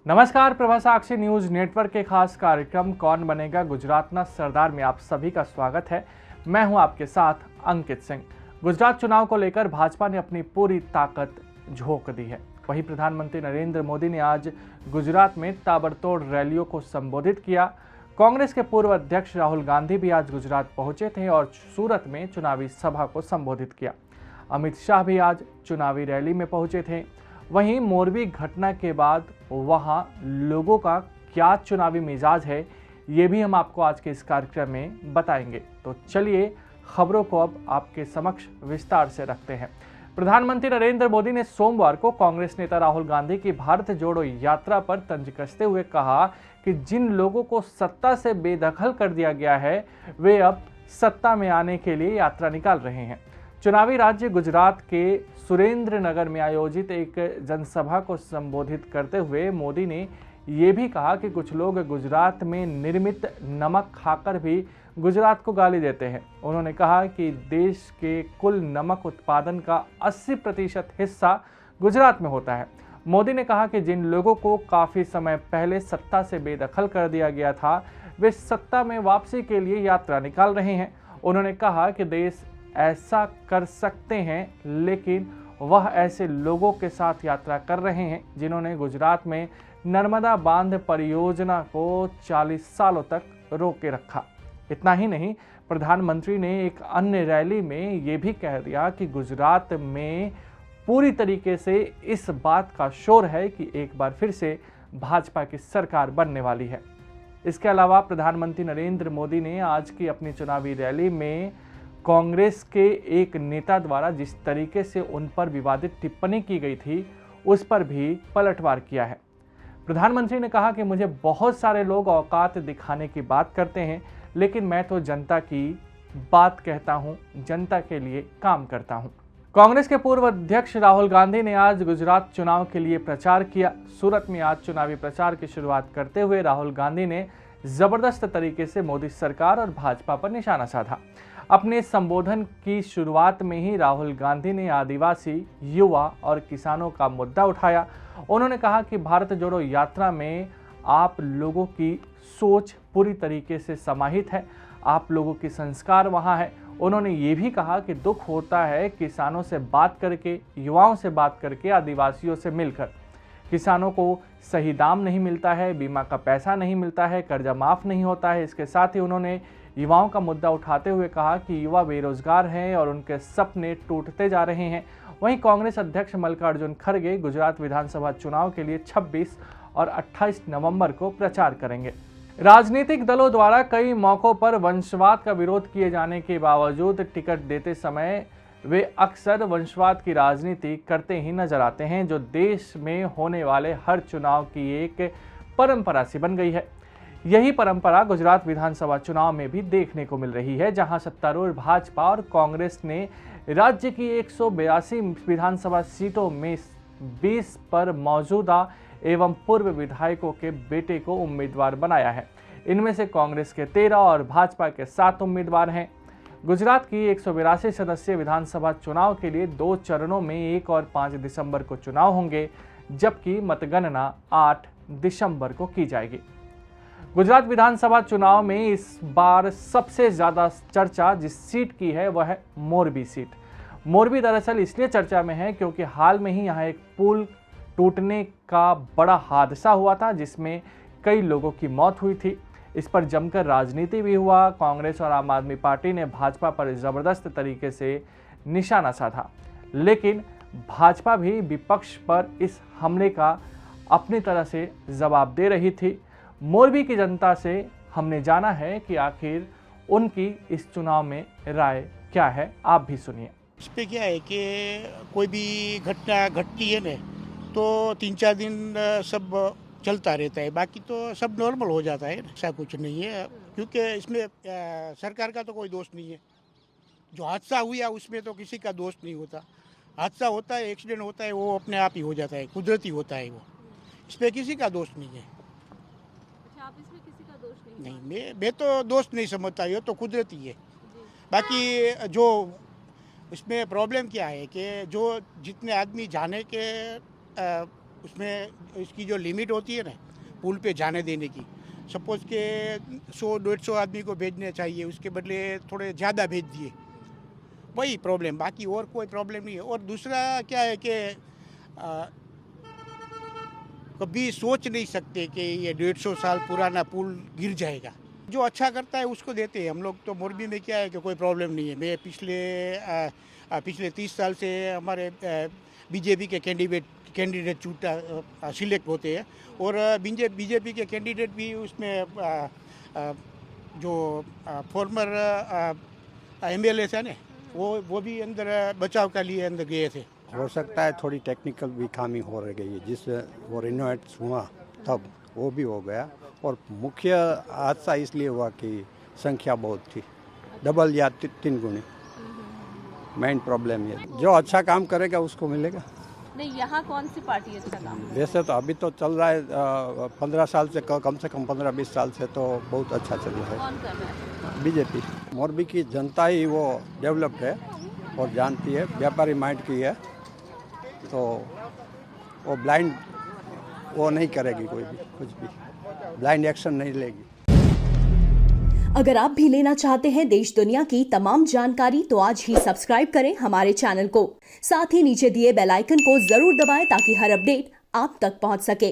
नमस्कार, प्रभा साक्षी news network के खास कार्यक्रम कौन बनेगा गुजरातना सरदार में आप सभी का स्वागत है। मैं हूं आपके साथ अंकित सिंह। गुजरात चुनाव को लेकर भाजपा ने अपनी पूरी ताकत झोंक दी है। वहीं प्रधानमंत्री नरेंद्र मोदी ने आज गुजरात में ताबड़तोड़ रैलियों को संबोधित किया। कांग्रेस के पूर्व अध्यक्ष राहुल गांधी भी आज गुजरात पहुंचे थे और सूरत में चुनावी सभा को संबोधित किया। अमित शाह भी आज चुनावी रैली में पहुंचे थे। वहीं मोरबी घटना के बाद वहां लोगों का क्या चुनावी मिजाज है, ये भी हम आपको आज के इस कार्यक्रम में बताएंगे। तो चलिए खबरों को अब आपके समक्ष विस्तार से रखते हैं। प्रधानमंत्री नरेंद्र मोदी ने सोमवार को कांग्रेस नेता राहुल गांधी की भारत जोड़ो यात्रा पर तंज कसते हुए कहा कि जिन लोगों को सत्ता से बेदखल कर दिया गया है, वे अब सत्ता में आने के लिए यात्रा निकाल रहे हैं। चुनावी राज्य गुजरात के सुरेंद्रनगर में आयोजित एक जनसभा को संबोधित करते हुए मोदी ने ये भी कहा कि कुछ लोग गुजरात में निर्मित नमक खाकर भी गुजरात को गाली देते हैं। उन्होंने कहा कि देश के कुल नमक उत्पादन का 80% हिस्सा गुजरात में होता है। मोदी ने कहा कि जिन लोगों को काफ़ी समय पहले सत्ता से बेदखल कर दिया गया था, वे सत्ता में वापसी के लिए यात्रा निकाल रहे हैं। उन्होंने कहा कि देश ऐसा कर सकते हैं, लेकिन वह ऐसे लोगों के साथ यात्रा कर रहे हैं जिन्होंने गुजरात में नर्मदा बांध परियोजना को 40 सालों तक रोक के रखा। इतना ही नहीं, प्रधानमंत्री ने एक अन्य रैली में ये भी कह दिया कि गुजरात में पूरी तरीके से इस बात का शोर है कि एक बार फिर से भाजपा की सरकार बनने वाली है। इसके अलावा प्रधानमंत्री नरेंद्र मोदी ने आज की अपनी चुनावी रैली में कांग्रेस के एक नेता द्वारा जिस तरीके से उन पर विवादित टिप्पणी की गई थी, उस पर भी पलटवार किया है। प्रधानमंत्री ने कहा कि मुझे बहुत सारे लोग औकात दिखाने की बात करते हैं, लेकिन मैं तो जनता की बात कहता हूं, जनता के लिए काम करता हूं। कांग्रेस के पूर्व अध्यक्ष राहुल गांधी ने आज गुजरात चुनाव के लिए प्रचार किया। सूरत में आज चुनावी प्रचार की शुरुआत करते हुए राहुल गांधी ने जबरदस्त तरीके से मोदी सरकार और भाजपा पर निशाना साधा। अपने संबोधन की शुरुआत में ही राहुल गांधी ने आदिवासी, युवा और किसानों का मुद्दा उठाया। उन्होंने कहा कि भारत जोड़ो यात्रा में आप लोगों की सोच पूरी तरीके से समाहित है, आप लोगों की संस्कार वहां है। उन्होंने ये भी कहा कि दुख होता है किसानों से बात करके, युवाओं से बात करके, आदिवासियों से मिलकर। किसानों को सही दाम नहीं मिलता है, बीमा का पैसा नहीं मिलता है, कर्जा माफ़ नहीं होता है। इसके साथ ही उन्होंने युवाओं का मुद्दा उठाते हुए कहा कि युवा बेरोजगार हैं और उनके सपने टूटते जा रहे हैं। वहीं कांग्रेस अध्यक्ष मल्लिकार्जुन खड़गे गुजरात विधानसभा चुनाव के लिए 26 और 28 नवंबर को प्रचार करेंगे। राजनीतिक दलों द्वारा कई मौकों पर वंशवाद का विरोध किए जाने के बावजूद टिकट देते समय वे अक्सर वंशवाद की राजनीति करते ही नजर आते हैं, जो देश में होने वाले हर चुनाव की एक परंपरा सी बन गई है। यही परंपरा गुजरात विधानसभा चुनाव में भी देखने को मिल रही है, जहां सत्तारूढ़ भाजपा और कांग्रेस ने राज्य की 182 विधानसभा सीटों में 20 पर मौजूदा एवं पूर्व विधायकों के बेटे को उम्मीदवार बनाया है। इनमें से कांग्रेस के 13 और भाजपा के 7 उम्मीदवार हैं। गुजरात की 182 सदस्यीय विधानसभा चुनाव के लिए 2 चरणों में 1 और 5 दिसंबर को चुनाव होंगे, जबकि मतगणना 8 दिसंबर को की जाएगी। गुजरात विधानसभा चुनाव में इस बार सबसे ज्यादा चर्चा जिस सीट की है वह है मोरबी सीट। मोरबी दरअसल इसलिए चर्चा में है क्योंकि हाल में ही यहाँ एक पुल टूटने का बड़ा हादसा हुआ था, जिसमें कई लोगों की मौत हुई थी। इस पर जमकर राजनीति भी हुआ। कांग्रेस और आम आदमी पार्टी ने भाजपा पर जबरदस्त तरीके से निशाना साधा, लेकिन भाजपा भी विपक्ष पर इस हमले का अपनी तरह से जवाब दे रही थी। मोरबी की जनता से हमने जाना है कि आखिर उनकी इस चुनाव में राय क्या है, आप भी सुनिए। इस पे क्या है कि कोई भी घटना घटती है ना, तो 3-4 दिन सब चलता रहता है, बाकी तो सब नॉर्मल हो जाता है। ऐसा कुछ नहीं है, क्योंकि इसमें सरकार का तो कोई दोष नहीं है। जो हादसा हुआ उसमें तो किसी का दोष नहीं होता। हादसा होता है, एक्सीडेंट होता है, वो अपने आप ही हो जाता है, कुदरती होता है वो। इस पर किसी का दोष नहीं है। अच्छा, आप इसमें किसी का दोष नहीं, मैं तो दोष नहीं समझता, ये तो कुदरती है। बाकी जो इसमें प्रॉब्लम क्या है कि जो जितने आदमी जाने के उसमें इसकी जो लिमिट होती है ना पुल पे जाने देने की, सपोज के 100-150 आदमी को भेजने चाहिए, उसके बदले थोड़े ज़्यादा भेज दिए, वही प्रॉब्लम, बाकी और कोई प्रॉब्लम नहीं है। और दूसरा क्या है कि कभी सोच नहीं सकते कि ये 150 साल पुराना पुल गिर जाएगा। जो अच्छा करता है उसको देते हैं हम लोग। तो मोरबी में क्या है कि कोई प्रॉब्लम नहीं है। मैं पिछले 30 साल से हमारे बीजेपी के कैंडिडेट सिलेक्ट होते हैं, और बीजेपी के कैंडिडेट भी उसमें जो फॉर्मर MLA है ना, वो भी अंदर बचाव के लिए अंदर गए थे। हो सकता है थोड़ी टेक्निकल भी खामी हो रह गई है, जिससे वो रिनोवेट हुआ तब वो भी हो गया। और मुख्य हादसा इसलिए हुआ कि संख्या बहुत थी, डबल या 3 गुनी। मेन प्रॉब्लम ये, जो अच्छा काम करेगा उसको मिलेगा। नहीं, यहाँ कौन सी पार्टी अच्छा काम कर रही वैसे तो अभी तो चल रहा है 15 साल से कम से कम 15-20 साल से तो बहुत अच्छा चल रहा है? है कौन कर रहा है? बीजेपी। मोरबी की जनता ही वो डेवलप्ड है और जानती है, व्यापारी माइंड की है, तो वो ब्लाइंड वो नहीं करेगी, कोई भी कुछ भी ब्लाइंड एक्शन नहीं लेगी। अगर आप भी लेना चाहते हैं देश दुनिया की तमाम जानकारी तो आज ही सब्सक्राइब करें हमारे चैनल को। साथ ही नीचे दिए बेल आइकन को जरूर दबाएं ताकि हर अपडेट आप तक पहुंच सके।